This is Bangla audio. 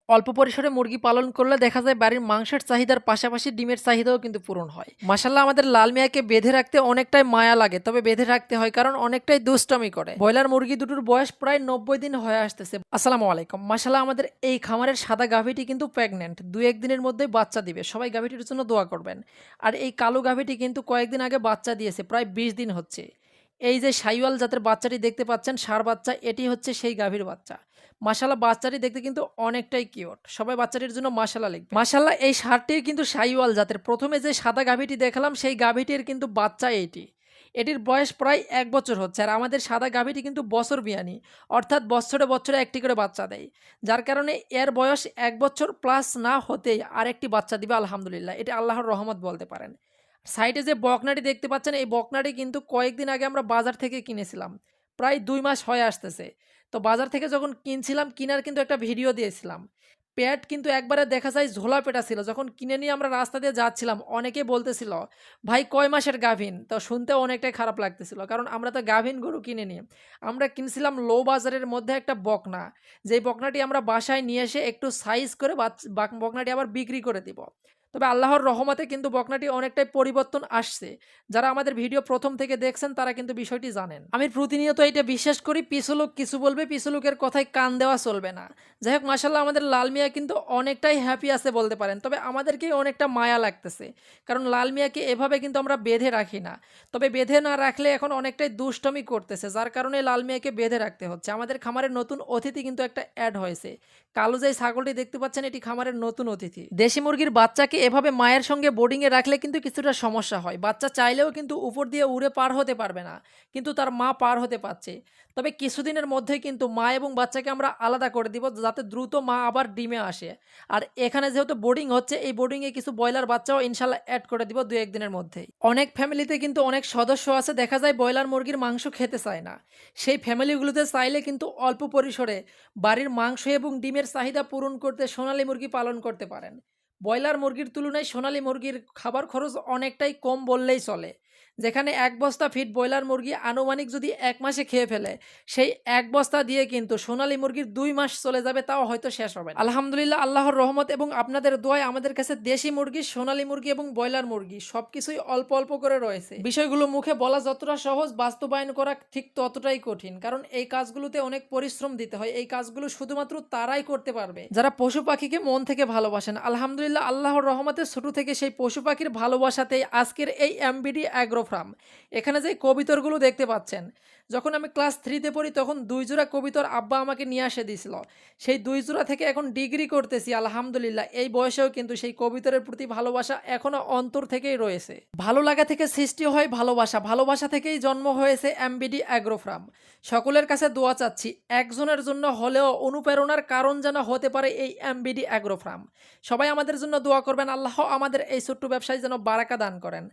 অল্প পরিসরে মুরগি পালন করলে দেখা যায় বাড়ির মাংসের চাহিদার পাশাপাশি ডিমের চাহিদাও কিন্তু পূরণ হয়। মাশাল্লাহ আমাদের লাল মিয়াকে বেঁধে রাখতে অনেকটাই মায়া লাগে, তবে বেঁধে রাখতে হয় কারণ অনেকটাই দুষ্টামি করে। ব্রয়লার মুরগি দুটোর বয়স প্রায় 90 দিন হয়ে আসতেছে। আসসালামু আলাইকুম। মাশাল্লাহ আমাদের এই খামারের সাদা গাভীটি কিন্তু প্রেগনেন্ট, 2-1 দিনের মধ্যে বাচ্চা দিবে। সবাই গাভীটির জন্য দোয়া করবেন। আর এই কালো গাভীটি কিন্তু কয়েকদিন আগে বাচ্চা দিয়েছে, প্রায় 20 দিন হচ্ছে। এই যে শাহিওয়াল জাতের বাচ্চাটি দেখতে পাচ্ছেন, ষাঁড় বাচ্চা, এটি হচ্ছে সেই গাভীর বাচ্চা। মাশাআল্লাহ বাচ্চাটি দেখতে কিন্তু অনেকটাই কিউট। সবাই বাচ্চাটির জন্য মাশাআল্লাহ লিখবে। মাশাআল্লাহ এই ষাঁড়টিও কিন্তু শাহিওয়াল জাতের। প্রথমে যে সাদা গাভীটি দেখালাম সেই গাভীটির কিন্তু বাচ্চা এটি। এটির বয়স প্রায় 1 বছর হচ্ছে। আর আমাদের সাদা গাভীটি কিন্তু বছর বিয়ানি, অর্থাৎ বছরে বছরে একটি করে বাচ্চা দেয়। যার কারণে এর বয়স 1 বছর প্লাস না হতেই আরেকটি বাচ্চা দিবে আলহামদুলিল্লাহ। এটা আল্লাহর রহমত বলতে পারেন। সাইডে যে বকনাটি দেখতে পাচ্ছেন, এই বকনাটি কিন্তু কয়েকদিন আগে আমরা বাজার থেকে কিনেছিলাম। প্রায় 2 মাস হয়ে আসতেছে। তো বাজার থেকে যখন কিনছিলাম, কিনার কিন্তু একটা ভিডিও দিয়েছিলাম। পেট কিন্তু একবারে দেখা যায় ঝোলা পেটা ছিল। যখন কিনে নিয়ে আমরা রাস্তা দিয়ে যাচ্ছিলাম, অনেকেই বলতেছিল, "ভাই কয় মাসের গাভীন?" তো শুনতেও অনেকটাই খারাপ লাগতেছিল। কারণ আমরা তো গাভীন গরু কিনিনি। আমরা কিনছিলাম লো বাজারের মধ্যে একটা বকনা। যেই বকনাটি আমরা বাসায় নিয়ে এসে একটু সাইজ করে বকনাটি আবার বিক্রি করে দিব। তবে আল্লাহর রহমতে কিন্তু বকনাটি অনেকটাই পরিবর্তন আসছে। যারা আমাদের ভিডিও প্রথম থেকে দেখছেন তারা কিন্তু বিষয়টি জানেন। আমি প্রতিনিয়ত এটা বিশ্বাস করি, পিছু লোক কিছু বলবে, পিছু লোকের কথায় কান দেওয়া চলবে না। যাই হোক মাশাআল্লাহ আমাদের লাল মিয়া কিন্তু অনেকটাই হ্যাপি আছে বলতে পারেন। তবে আমাদেরকেই অনেকটা মায়া লাগতেছে। কারণ লাল মিয়াকে এভাবে কিন্তু আমরা বেঁধে রাখি না। তবে বেঁধে না রাখলে এখন অনেকটাই দুষ্টমি করতেছে। যার কারণে লাল মিয়াকে বেঁধে রাখতে হচ্ছে। আমাদের খামারের নতুন অতিথি কিন্তু একটা এড হয়েছে। কালো যেই ছাগলটি দেখতে পাচ্ছেন, এটি খামারের নতুন অতিথি। দেশি মুরগির বাচ্চাকে এভাবে মায়ের সঙ্গে বোর্ডিংয়ে রাখলে কিন্তু কিছুটা সমস্যা হয়। বাচ্চা চাইলেও কিন্তু উপর দিয়ে উড়ে পার হতে পারবে না। কিন্তু তার মা পার হতে পারছে। তবে কিছুদিনের মধ্যেই কিন্তু মা এবং বাচ্চাকে আমরা আলাদা করে দিব, যাতে দ্রুত মা আবার ডিমে আসে। আর এখানে যেহেতু বোর্ডিং হচ্ছে, এই বোর্ডিংয়ে কিছু ব্রয়লার বাচ্চাও ইনশাল্লাহ অ্যাড করে দিব 2-1 দিনের মধ্যেই। অনেক ফ্যামিলিতে কিন্তু অনেক সদস্য আছে, দেখা যায় ব্রয়লার মুরগির মাংস খেতে চায় না। সেই ফ্যামিলিগুলোতে চাইলে কিন্তু অল্প পরিসরে বাড়ির মাংস এবং ডিমের চাহিদা পূরণ করতে সোনালী মুরগি পালন করতে পারেন। ব্রয়লার মুরগির তুলনায় সোনালী মুরগির খাবার খরচ অনেকটাই কম বললেই চলে। যেখানে 1 বস্তা ফিড ব্রয়লার মুরগি আনুমানিক যদি 1 মাসে খেয়ে ফেলে, সেই 1 বস্তা দিয়ে কিন্তু সোনালী মুরগির 2 মাস চলে যাবে, তাও হয়তো শেষ হবে না। আলহামদুলিল্লাহ আল্লাহর রহমত এবং আপনাদের দোয়ায় আমাদের কাছে দেশি মুরগি, সোনালী মুরগি এবং ব্রয়লার মুরগি সবকিছুই অল্প অল্প করে রয়েছে। বিষয়গুলো মুখে বলা যতটা সহজ, বাস্তবায়ন করা ঠিক ততটাই কঠিন। কারণ এই কাজগুলোতে অনেক পরিশ্রম দিতে হয়। এই কাজগুলো শুধুমাত্র তারাই করতে পারবে যারা পশু পাখিকে মন থেকে ভালোবাসেন। আলহামদুলিল্লাহ আল্লাহর রহমতে ছোট থেকে সেই পশু পাখির ভালোবাসাতেই আজকের এই এমবিডি অ্যাগ্রো ফার্ম। এখানে যে কবিতরগুলো দেখতে পাচ্ছেন, যখন আমি ক্লাস 3-তে পড়ি তখন 2 জোড়া কবিতর আব্বা আমাকে নিয়ে এসে দিয়েছিল। সেই 2 জোড়া থেকে এখন ডিগ্রি করতেছি আলহামদুলিল্লাহ। এই বয়সেও কিন্তু সেই কবিতরের প্রতি ভালোবাসা এখনো অন্তর থেকেই রয়েছে। ভালো লাগা থেকে সৃষ্টি হয় ভালোবাসা, ভালোবাসা থেকেই জন্ম হয়েছে এমবিডি অ্যাগ্রো ফার্ম। সকলের কাছে দোয়া চাচ্ছি, একজনের জন্য হলেও অনুপ্রেরণার কারণ যেন হতে পারে এই এমবিডি অ্যাগ্রো ফার্ম। সবাই আমাদের জন্য দোয়া করবেন, আল্লাহ আমাদের এই ছোট্ট ব্যবসায় যেন বারাকা দান করেন।